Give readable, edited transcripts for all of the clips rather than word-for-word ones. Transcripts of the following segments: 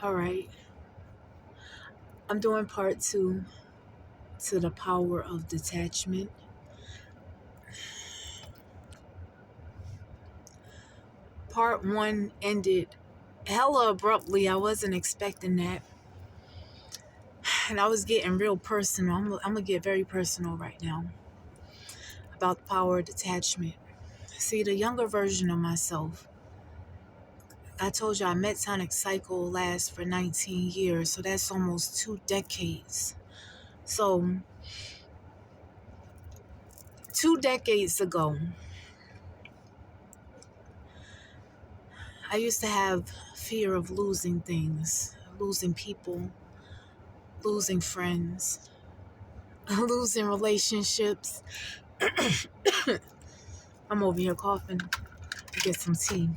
All right. I'm doing part two to the power of detachment. Part one ended hella abruptly. I wasn't expecting that. And I was getting real personal. I'm going to get very personal right now about the power of detachment. See, the younger version of myself, I told you our metonic cycle lasts for 19 years, so that's almost 2 decades. So, 2 decades ago, I used to have fear of losing things, losing people, losing friends, losing relationships. I'm over here coughing to get some tea.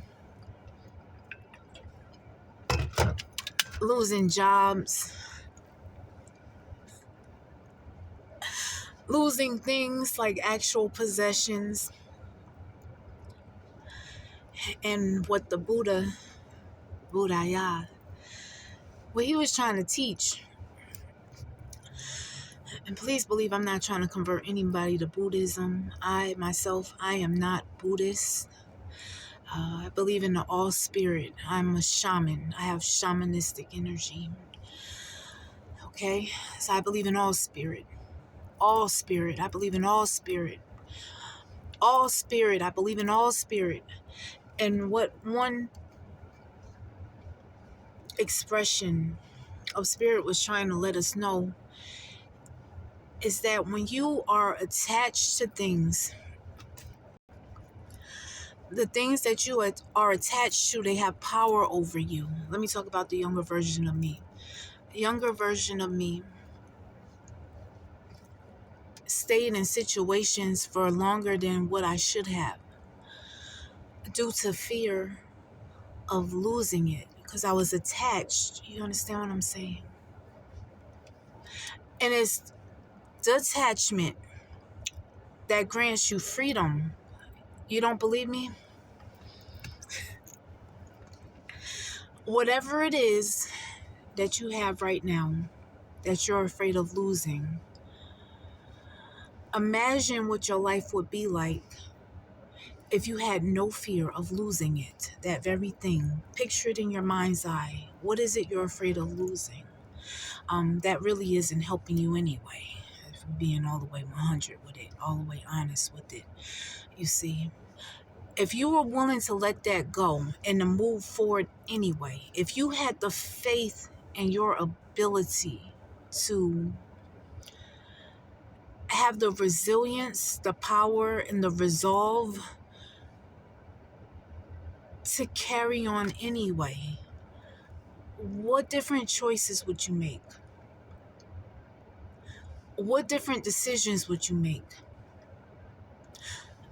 Losing jobs, losing things like actual possessions. And what the Buddha, what he was trying to teach. And please believe I'm not trying to convert anybody to Buddhism. I am not Buddhist. I believe in the all spirit. I'm a shaman. I have shamanistic energy. Okay? So I believe in all spirit. All spirit. I believe in all spirit. All spirit. I believe in all spirit. And what one expression of spirit was trying to let us know is that when you are attached to things, the things that you are attached to, they have power over you. Let me talk about the younger version of me. The younger version of me stayed in situations for longer than what I should have due to fear of losing it because I was attached. You understand what I'm saying? And it's detachment that grants you freedom. You don't believe me? Whatever it is that you have right now that you're afraid of losing, imagine what your life would be like if you had no fear of losing it, that very thing. Picture it in your mind's eye. What is it you're afraid of losing? That really isn't helping you anyway. If I'm being all the way 100 with it, all the way honest with it. You see, if you were willing to let that go and to move forward anyway, if you had the faith in your ability to have the resilience, the power, and the resolve to carry on anyway, what different choices would you make? What different decisions would you make?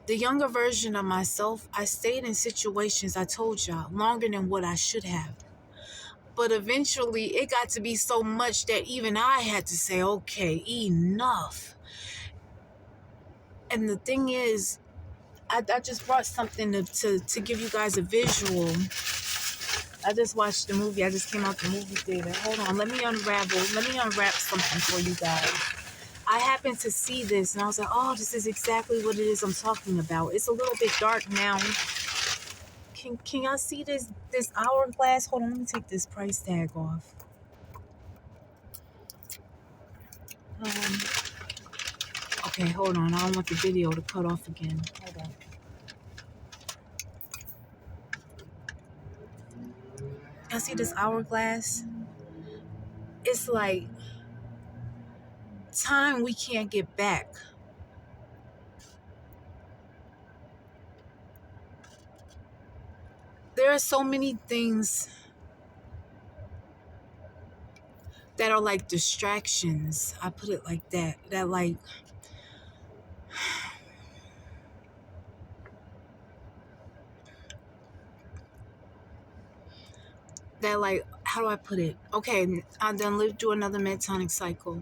The younger version of myself, I stayed in situations, I told y'all, longer than what I should have. But eventually, it got to be so much that even I had to say, okay, enough. And the thing is, I just brought something to give you guys a visual. I just watched the movie. I just came out the movie theater. Hold on. Let me unwrap something for you guys. I happened to see this and I was like, oh, this is exactly what it is I'm talking about. It's a little bit dark now. Can y'all see this hourglass? Hold on, let me take this price tag off. Um, okay, hold on. I don't want the video to cut off again. Hold on. Y'all see this hourglass? It's like time we can't get back. There are so many things that are like distractions. I put it like that. How do I put it? Okay, I then lived through another metonic cycle.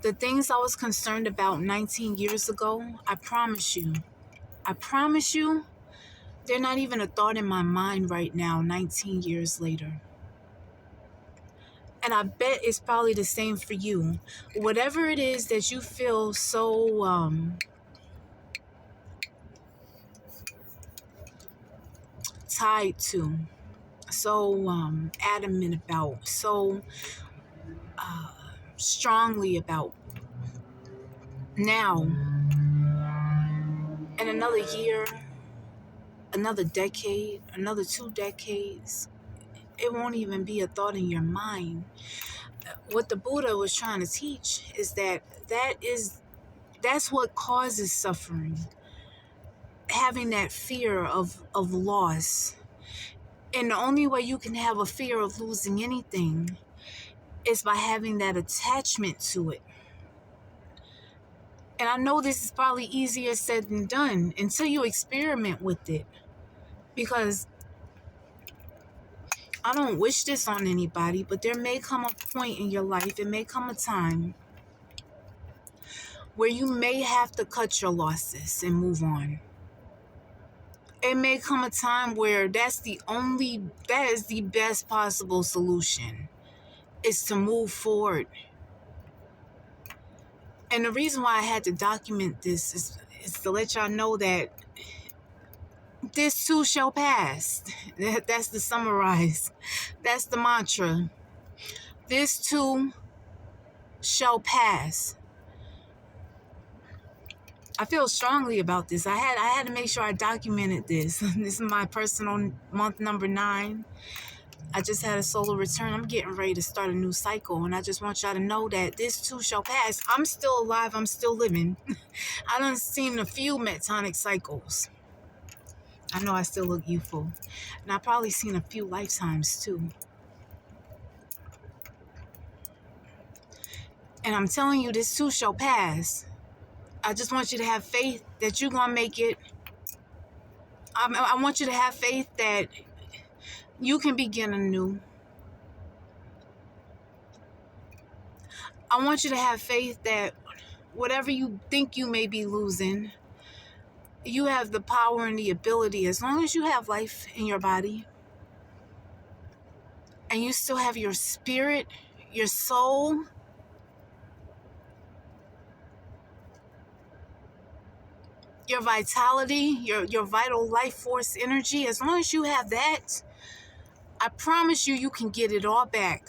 The things I was concerned about 19 years ago, I promise you, they're not even a thought in my mind right now, 19 years later. And I bet it's probably the same for you. Whatever it is that you feel so tied to, so adamant about, so strongly about, now, in another year, another decade, another 2 decades, it won't even be a thought in your mind. What the Buddha was trying to teach is that's what causes suffering. Having that fear of loss. And the only way you can have a fear of losing anything is by having that attachment to it. And I know this is probably easier said than done until you experiment with it. Because I don't wish this on anybody, but there may come a point in your life, it may come a time where you may have to cut your losses and move on. It may come a time where that is the best possible solution, is to move forward. And the reason why I had to document this is to let y'all know that this too shall pass. That's the summarize. That's the mantra. This too shall pass. I feel strongly about this. I had to make sure I documented this. This is my personal month number 9. I just had a solar return. I'm getting ready to start a new cycle, and I just want y'all to know that this too shall pass. I'm still alive. I'm still living. I done seen a few metonic cycles. I know I still look youthful. And I've probably seen a few lifetimes too. And I'm telling you, this too shall pass. I just want you to have faith that you're going to make it. I want you to have faith that you can begin anew. I want you to have faith that whatever you think you may be losing, you have the power and the ability, as long as you have life in your body and you still have your spirit, your soul, your vitality, your vital life force energy, as long as you have that, I promise you, you can get it all back.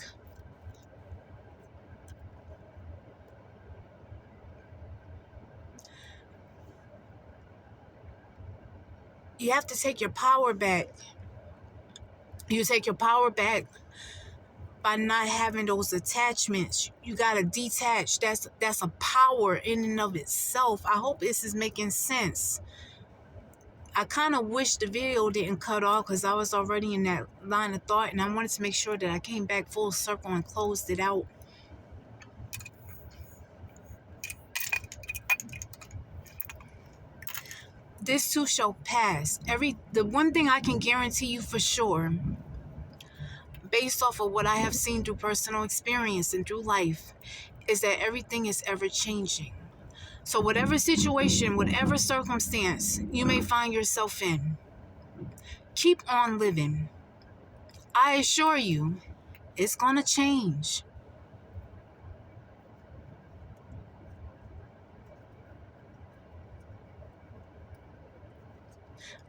You have to take your power back. You take your power back by not having those attachments. You got to detach. That's a power in and of itself. I hope this is making sense. I kind of wish the video didn't cut off because I was already in that line of thought, and I wanted to make sure that I came back full circle and closed it out. This too shall pass. The one thing I can guarantee you for sure, based off of what I have seen through personal experience and through life, is that everything is ever changing. So whatever situation, whatever circumstance you may find yourself in, keep on living. I assure you, it's gonna change.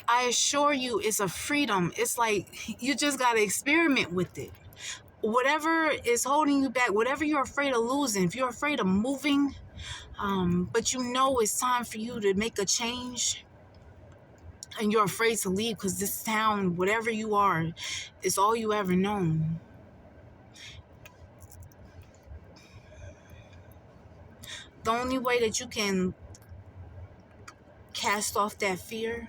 I assure you, it's a freedom. It's like you just gotta experiment with it. Whatever is holding you back, whatever you're afraid of losing, if you're afraid of moving, but you know it's time for you to make a change, and you're afraid to leave because this town, whatever you are, is all you ever known. The only way that you can cast off that fear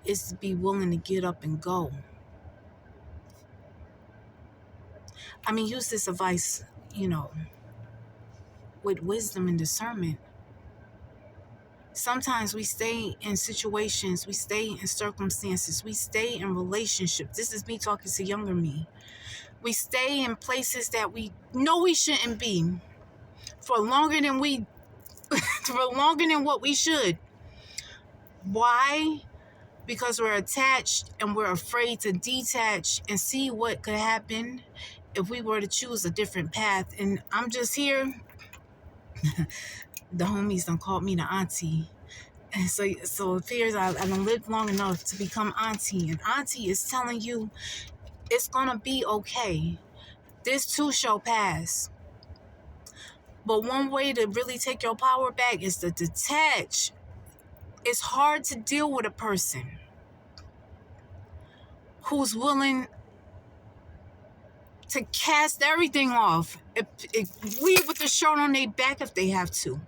is to be willing to get up and go. I mean, use this advice, with wisdom and discernment. Sometimes we stay in situations, we stay in circumstances, we stay in relationships. This is me talking to younger me. We stay in places that we know we shouldn't be for longer than what we should. Why? because we're attached and we're afraid to detach and see what could happen if we were to choose a different path. And I'm just here. The homies done called me the auntie. And so it appears I don't live long enough to become auntie. And auntie is telling you it's going to be okay. This too shall pass. But one way to really take your power back is to detach. It's hard to deal with a person who's willing to cast everything off, leave with the shirt on their back if they have to.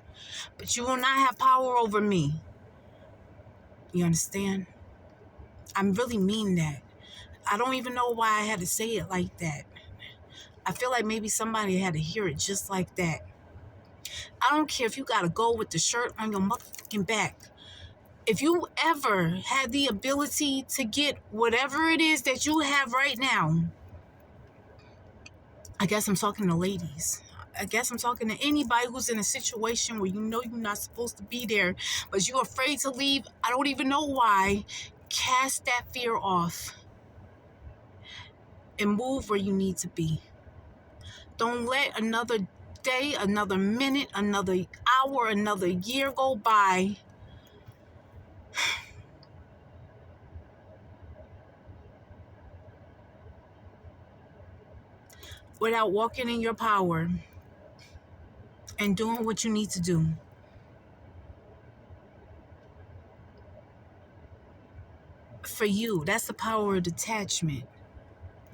But you will not have power over me. You understand? I really mean that. I don't even know why I had to say it like that. I feel like maybe somebody had to hear it just like that. I don't care if you gotta go with the shirt on your motherfucking back. If you ever had the ability to get whatever it is that you have right now, I guess I'm talking to ladies. I guess I'm talking to anybody who's in a situation where you know you're not supposed to be there, but you're afraid to leave. I don't even know why. Cast that fear off and move where you need to be. Don't let another day, another minute, another hour, another year go by without walking in your power and doing what you need to do. For you, that's the power of detachment.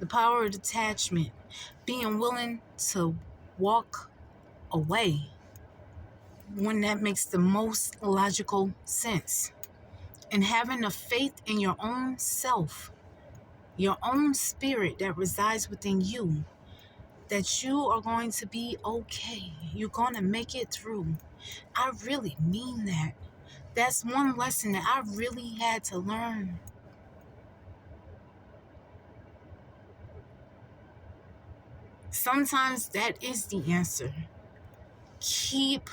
The power of detachment. Being willing to walk away when that makes the most logical sense. And having a faith in your own self, your own spirit that resides within you, that you are going to be okay. You're going to make it through. I really mean that. That's one lesson that I really had to learn. Sometimes that is the answer. Keep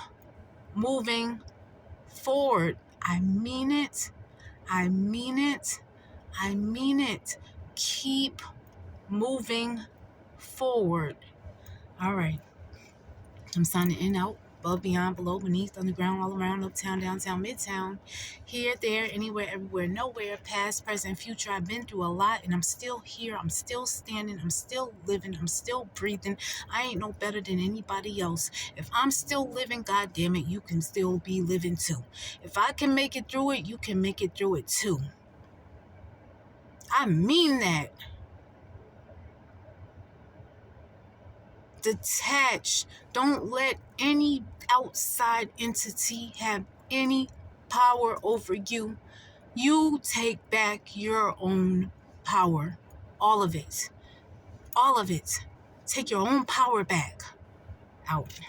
moving forward. I mean it. I mean it. I mean it. Keep moving forward. All right. I'm signing in, out, above, beyond, below, beneath, underground, all around, uptown, downtown, midtown, here, there, anywhere, everywhere, nowhere, past, present, future. I've been through a lot and I'm still here. I'm still standing. I'm still living. I'm still breathing. I ain't no better than anybody else. If I'm still living, God damn it, you can still be living too. If I can make it through it, you can make it through it too. I mean that. Detach. Don't let any outside entity have any power over you. You take back your own power. All of it. All of it. Take your own power back. Out.